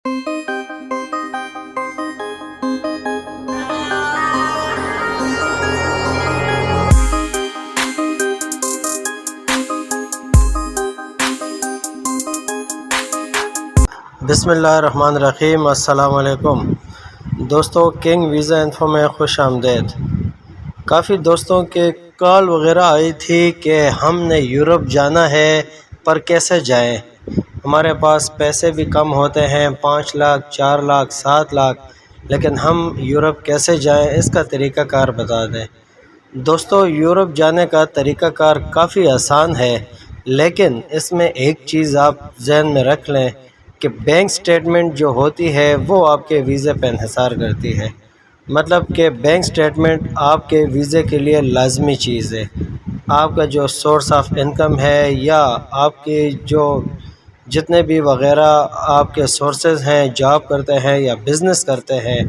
بسم اللہ الرحمن الرحیم۔ السلام علیکم دوستو، کنگ ویزا انفو میں خوش آمدید۔ کافی دوستوں کے کال وغیرہ آئی تھی کہ ہم نے یورپ جانا ہے پر کیسے جائیں، ہمارے پاس پیسے بھی کم ہوتے ہیں، 5 لاکھ 4 لاکھ 7 لاکھ، لیکن ہم یورپ کیسے جائیں، اس کا طریقہ کار بتا دیں۔ دوستو، یورپ جانے کا طریقہ کار کافی آسان ہے، لیکن اس میں ایک چیز آپ ذہن میں رکھ لیں کہ بینک سٹیٹمنٹ جو ہوتی ہے وہ آپ کے ویزے پہ انحصار کرتی ہے۔ مطلب کہ بینک سٹیٹمنٹ آپ کے ویزے کے لیے لازمی چیز ہے۔ آپ کا جو سورس آف انکم ہے یا آپ کی جو جتنے بھی وغیرہ آپ کے سورسز ہیں، جاب کرتے ہیں یا بزنس کرتے ہیں،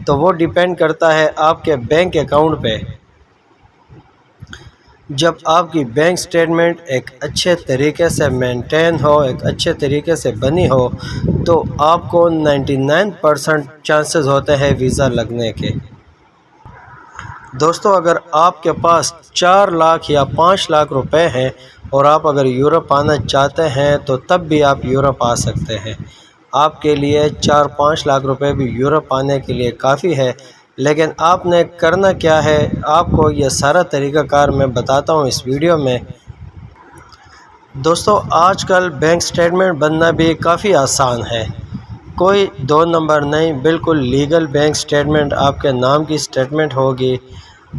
تو وہ ڈیپینڈ کرتا ہے آپ کے بینک اکاؤنٹ پہ۔ جب آپ کی بینک سٹیٹمنٹ ایک اچھے طریقے سے مینٹین ہو، ایک اچھے طریقے سے بنی ہو، تو آپ کو 99% چانسز ہوتے ہیں ویزا لگنے کے۔ دوستو، اگر آپ کے پاس 4 لاکھ یا 5 لاکھ روپے ہیں اور آپ اگر یورپ آنا چاہتے ہیں تو تب بھی آپ یورپ آ سکتے ہیں۔ آپ کے لیے 4-5 لاکھ روپے بھی یورپ آنے کے لیے کافی ہے، لیکن آپ نے کرنا کیا ہے، آپ کو یہ سارا طریقہ کار میں بتاتا ہوں اس ویڈیو میں۔ دوستو، آج کل بینک سٹیٹمنٹ بننا بھی کافی آسان ہے، کوئی 2 نمبر نہیں، بالکل لیگل بینک سٹیٹمنٹ آپ کے نام کی سٹیٹمنٹ ہوگی۔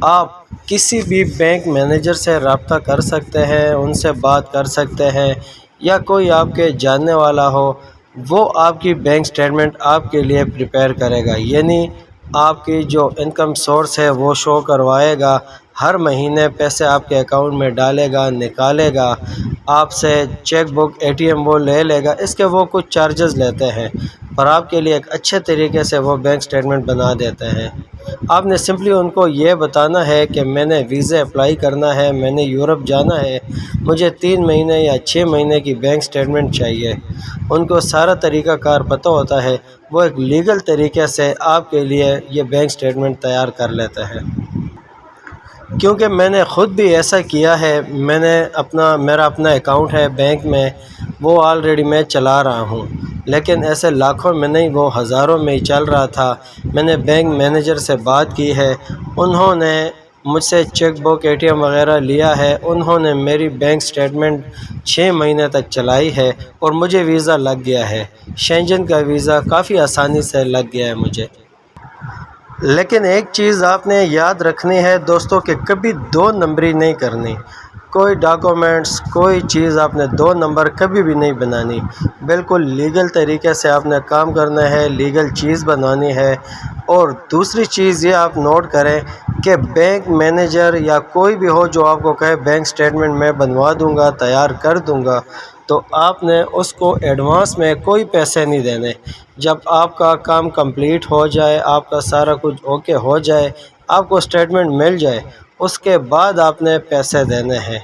آپ کسی بھی بینک مینیجر سے رابطہ کر سکتے ہیں، ان سے بات کر سکتے ہیں، یا کوئی آپ کے جاننے والا ہو، وہ آپ کی بینک سٹیٹمنٹ آپ کے لیے پریپیئر کرے گا، یعنی آپ کی جو انکم سورس ہے وہ شو کروائے گا، ہر مہینے پیسے آپ کے اکاؤنٹ میں ڈالے گا، نکالے گا، آپ سے چیک بک ATM وہ لے لے گا، اس کے وہ کچھ چارجز لیتے ہیں، اور آپ کے لیے ایک اچھے طریقے سے وہ بینک سٹیٹمنٹ بنا دیتے ہیں۔ آپ نے سمپلی ان کو یہ بتانا ہے کہ میں نے ویزے اپلائی کرنا ہے، میں نے یورپ جانا ہے، مجھے 3 مہینے یا 6 مہینے کی بینک سٹیٹمنٹ چاہیے۔ ان کو سارا طریقہ کار پتہ ہوتا ہے، وہ ایک لیگل طریقے سے آپ کے لیے یہ بینک سٹیٹمنٹ تیار کر لیتے ہیں۔ کیونکہ میں نے خود بھی ایسا کیا ہے، میرا اپنا اکاؤنٹ ہے بینک میں، وہ آلریڈی میں چلا رہا ہوں، لیکن ایسے لاکھوں میں نہیں، وہ ہزاروں میں ہی چل رہا تھا۔ میں نے بینک مینیجر سے بات کی ہے، انہوں نے مجھ سے چیک بک ATM وغیرہ لیا ہے، انہوں نے میری بینک سٹیٹمنٹ 6 مہینے تک چلائی ہے، اور مجھے ویزا لگ گیا ہے، شینجن کا ویزا کافی آسانی سے لگ گیا ہے مجھے۔ لیکن ایک چیز آپ نے یاد رکھنی ہے دوستو، کہ کبھی 2 نمبری نہیں کرنی، کوئی ڈاکومنٹس کوئی چیز آپ نے 2 نمبر کبھی بھی نہیں بنانی، بالکل لیگل طریقے سے آپ نے کام کرنا ہے، لیگل چیز بنانی ہے۔ اور دوسری چیز یہ آپ نوٹ کریں کہ بینک مینیجر یا کوئی بھی ہو جو آپ کو کہے بینک سٹیٹمنٹ میں بنوا دوں گا، تیار کر دوں گا، تو آپ نے اس کو ایڈوانس میں کوئی پیسے نہیں دینے۔ جب آپ کا کام کمپلیٹ ہو جائے، آپ کا سارا کچھ اوکے ہو جائے، آپ کو سٹیٹمنٹ مل جائے، اس کے بعد آپ نے پیسے دینے ہیں۔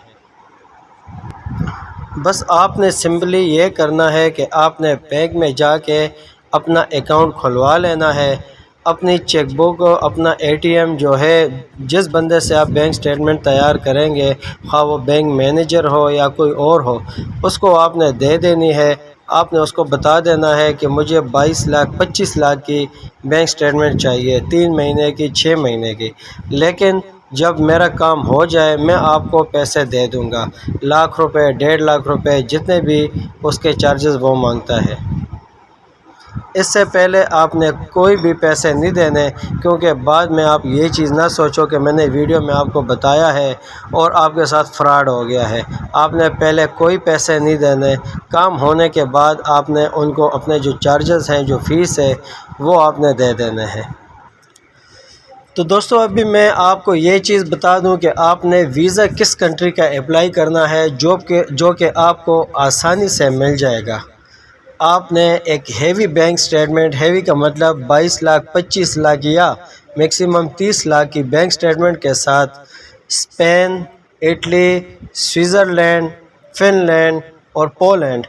بس آپ نے سمپلی یہ کرنا ہے کہ آپ نے بینک میں جا کے اپنا اکاؤنٹ کھلوا لینا ہے، اپنی چیک بک، اپنا ATM جو ہے، جس بندے سے آپ بینک سٹیٹمنٹ تیار کریں گے، خواہ وہ بینک مینیجر ہو یا کوئی اور ہو، اس کو آپ نے دے دینی ہے۔ آپ نے اس کو بتا دینا ہے کہ مجھے 22 لاکھ 25 لاکھ کی بینک سٹیٹمنٹ چاہیے، 3 مہینے کی 6 مہینے کی، لیکن جب میرا کام ہو جائے میں آپ کو پیسے دے دوں گا، لاکھ روپے 1.5 لاکھ روپے جتنے بھی اس کے چارجز وہ مانگتا ہے۔ اس سے پہلے آپ نے کوئی بھی پیسے نہیں دینے، کیونکہ بعد میں آپ یہ چیز نہ سوچو کہ میں نے ویڈیو میں آپ کو بتایا ہے اور آپ کے ساتھ فراڈ ہو گیا ہے۔ آپ نے پہلے کوئی پیسے نہیں دینے، کام ہونے کے بعد آپ نے ان کو اپنے جو چارجز ہیں، جو فیس ہے، وہ آپ نے دے دینے ہیں۔ تو دوستو، ابھی میں آپ کو یہ چیز بتا دوں کہ آپ نے ویزا کس کنٹری کا اپلائی کرنا ہے، جو کہ آپ کو آسانی سے مل جائے گا۔ آپ نے ایک ہیوی بینک سٹیٹمنٹ، ہیوی کا مطلب 22 لاکھ 25 لاکھ یا میکسیمم 30 لاکھ کی بینک سٹیٹمنٹ کے ساتھ Spain, Italy, Switzerland, Finland اور پولینڈ،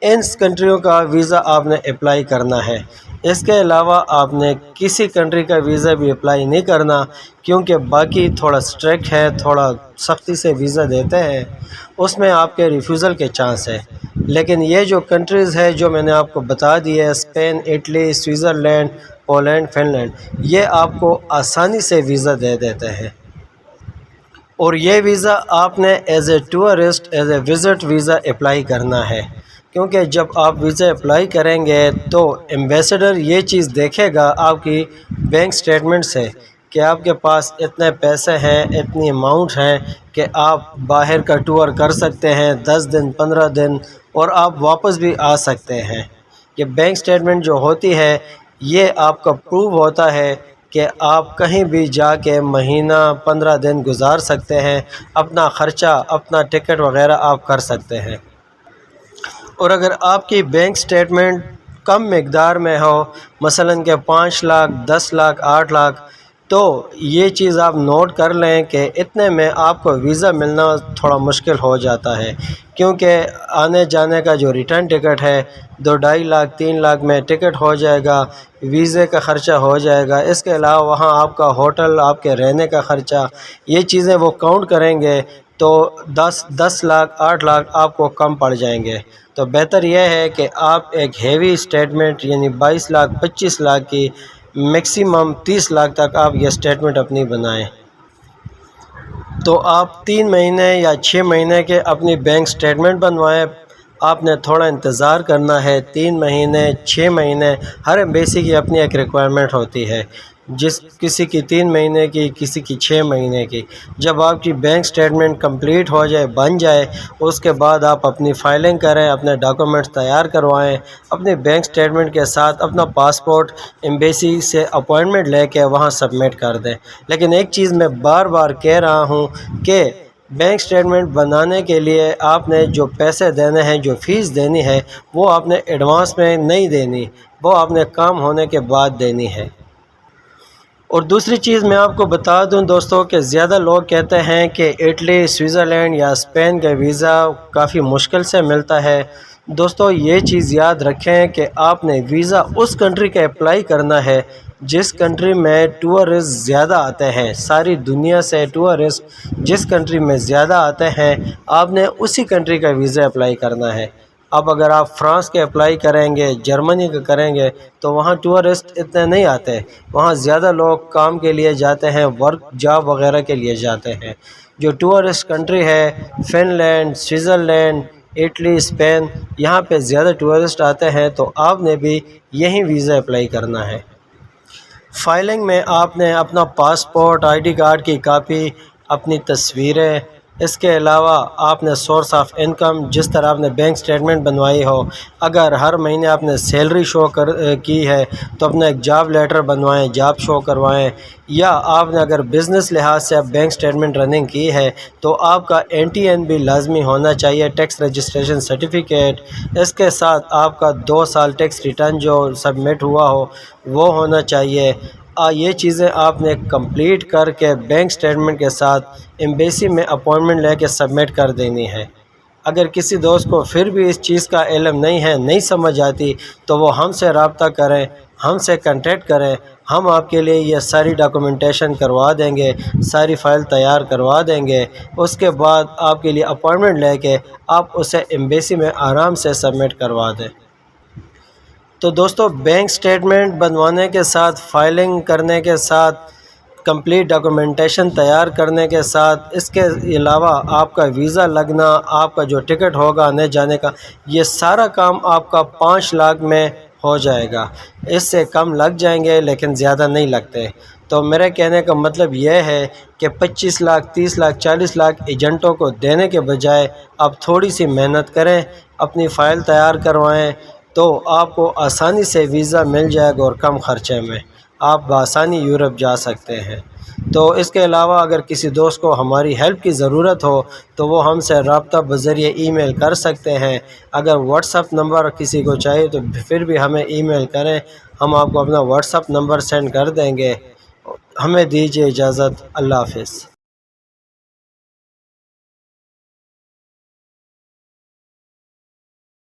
ان کنٹریوں کا ویزا آپ نے اپلائی کرنا ہے۔ اس کے علاوہ آپ نے کسی کنٹری کا ویزا بھی اپلائی نہیں کرنا، کیونکہ باقی تھوڑا اسٹرکٹ ہے، تھوڑا سختی سے ویزا دیتے ہیں، اس میں آپ کے ریفیوزل کے چانس ہے۔ لیکن یہ جو کنٹریز ہے جو میں نے آپ کو بتا دی ہے، Spain, Italy, Switzerland, Poland, Finland, یہ آپ کو آسانی سے ویزا دے دیتے ہیں۔ اور یہ ویزا آپ نے as a tourist, as a visit visa apply کرنا ہے، کیونکہ جب آپ ویزا اپلائی کریں گے تو ایمبیسڈر یہ چیز دیکھے گا آپ کی بینک سٹیٹمنٹ سے کہ آپ کے پاس اتنے پیسے ہیں، اتنی اماؤنٹ ہیں کہ آپ باہر کا ٹور کر سکتے ہیں 10 دن 15 دن، اور آپ واپس بھی آ سکتے ہیں۔ یہ بینک سٹیٹمنٹ جو ہوتی ہے یہ آپ کا پروف ہوتا ہے کہ آپ کہیں بھی جا کے مہینہ 15 دن گزار سکتے ہیں، اپنا خرچہ، اپنا ٹکٹ وغیرہ آپ کر سکتے ہیں۔ اور اگر آپ کی بینک سٹیٹمنٹ کم مقدار میں ہو، مثلاً کہ 5 لاکھ، 10 لاکھ، 8 لاکھ، تو یہ چیز آپ نوٹ کر لیں کہ اتنے میں آپ کو ویزا ملنا تھوڑا مشکل ہو جاتا ہے، کیونکہ آنے جانے کا جو ریٹرن ٹکٹ ہے 2-2.5 لاکھ 3 لاکھ میں ٹکٹ ہو جائے گا، ویزے کا خرچہ ہو جائے گا، اس کے علاوہ وہاں آپ کا ہوٹل، آپ کے رہنے کا خرچہ، یہ چیزیں وہ کاؤنٹ کریں گے تو 10 لاکھ 8 لاکھ آپ کو کم پڑ جائیں گے۔ تو بہتر یہ ہے کہ آپ ایک ہیوی اسٹیٹمنٹ یعنی 22 لاکھ 25 لاکھ کی، میکسیمم 30 لاکھ تک آپ یہ اسٹیٹمنٹ اپنی بنائیں۔ تو آپ 3 مہینے یا 6 مہینے کے اپنی بینک سٹیٹمنٹ بنوائیں۔ آپ نے تھوڑا انتظار کرنا ہے، 3 مہینے 6 مہینے، ہر ایمبیسی کی اپنی ایک ریکوائرمنٹ ہوتی ہے، کسی کی 3 مہینے کی، کسی کی 6 مہینے کی۔ جب آپ کی بینک سٹیٹمنٹ کمپلیٹ ہو جائے، بن جائے، اس کے بعد آپ اپنی فائلنگ کریں، اپنے ڈاکومنٹس تیار کروائیں، اپنی بینک سٹیٹمنٹ کے ساتھ اپنا پاسپورٹ ایمبیسی سے اپوائنٹمنٹ لے کے وہاں سبمٹ کر دیں۔ لیکن ایک چیز میں بار بار کہہ رہا ہوں کہ بینک سٹیٹمنٹ بنانے کے لیے آپ نے جو پیسے دینے ہیں، جو فیس دینی ہے، وہ آپ نے ایڈوانس میں نہیں دینی، وہ آپ نے کام ہونے کے بعد دینی ہے۔ اور دوسری چیز میں آپ کو بتا دوں دوستوں کہ زیادہ لوگ کہتے ہیں کہ اٹلی، سوئٹزرلینڈ یا اسپین کا ویزا کافی مشکل سے ملتا ہے۔ دوستو یہ چیز یاد رکھیں کہ آپ نے ویزا اس کنٹری کا اپلائی کرنا ہے جس کنٹری میں ٹورسٹ زیادہ آتے ہیں۔ ساری دنیا سے ٹورسٹ جس کنٹری میں زیادہ آتے ہیں، آپ نے اسی کنٹری کا ویزا اپلائی کرنا ہے۔ اب اگر آپ فرانس کے اپلائی کریں گے، جرمنی کا کریں گے، تو وہاں ٹورسٹ اتنے نہیں آتے، وہاں زیادہ لوگ کام کے لیے جاتے ہیں، ورک جاب وغیرہ کے لیے جاتے ہیں۔ جو ٹورسٹ کنٹری ہے Finland, Switzerland, Italy, Spain, یہاں پہ زیادہ ٹورسٹ آتے ہیں، تو آپ نے بھی یہی ویزا اپلائی کرنا ہے۔ فائلنگ میں آپ نے اپنا پاسپورٹ، آئی ڈی کارڈ کی کاپی، اپنی تصویریں، اس کے علاوہ آپ نے سورس آف انکم، جس طرح آپ نے بینک سٹیٹمنٹ بنوائی ہو، اگر ہر مہینے آپ نے سیلری شو کی ہے تو اپنا ایک جاب لیٹر بنوائیں، جاب شو کروائیں، یا آپ نے اگر بزنس لحاظ سے بینک سٹیٹمنٹ رننگ کی ہے تو آپ کا NTN بھی لازمی ہونا چاہیے، ٹیکس رجسٹریشن سرٹیفکیٹ، اس کے ساتھ آپ کا 2 سال ٹیکس ریٹرن جو سبمٹ ہوا ہو وہ ہونا چاہیے۔ یہ چیزیں آپ نے کمپلیٹ کر کے بینک سٹیٹمنٹ کے ساتھ ایمبیسی میں اپوائنٹمنٹ لے کے سبمٹ کر دینی ہے۔ اگر کسی دوست کو پھر بھی اس چیز کا علم نہیں ہے، نہیں سمجھ آتی، تو وہ ہم سے رابطہ کریں، ہم سے کنٹیکٹ کریں، ہم آپ کے لیے یہ ساری ڈاکومنٹیشن کروا دیں گے، ساری فائل تیار کروا دیں گے۔ اس کے بعد آپ کے لیے اپوائنٹمنٹ لے کے آپ اسے ایمبیسی میں آرام سے سبمٹ کروا دیں۔ تو دوستو بینک سٹیٹمنٹ بنوانے کے ساتھ، فائلنگ کرنے کے ساتھ، کمپلیٹ ڈاکومنٹیشن تیار کرنے کے ساتھ، اس کے علاوہ آپ کا ویزا لگنا، آپ کا جو ٹکٹ ہوگا آنے جانے کا، یہ سارا کام آپ کا 5 لاکھ میں ہو جائے گا۔ اس سے کم لگ جائیں گے لیکن زیادہ نہیں لگتے۔ تو میرے کہنے کا مطلب یہ ہے کہ 25 لاکھ 30 لاکھ 40 لاکھ ایجنٹوں کو دینے کے بجائے آپ تھوڑی سی محنت کریں، اپنی فائل تیار کروائیں، تو آپ کو آسانی سے ویزا مل جائے گا اور کم خرچے میں آپ بآسانی یورپ جا سکتے ہیں۔ تو اس کے علاوہ اگر کسی دوست کو ہماری ہیلپ کی ضرورت ہو تو وہ ہم سے رابطہ بذریعہ ای میل کر سکتے ہیں۔ اگر واٹس اپ نمبر کسی کو چاہیے تو پھر بھی ہمیں ای میل کریں، ہم آپ کو اپنا واٹس اپ نمبر سینڈ کر دیں گے۔ ہمیں دیجیے اجازت، اللہ حافظ۔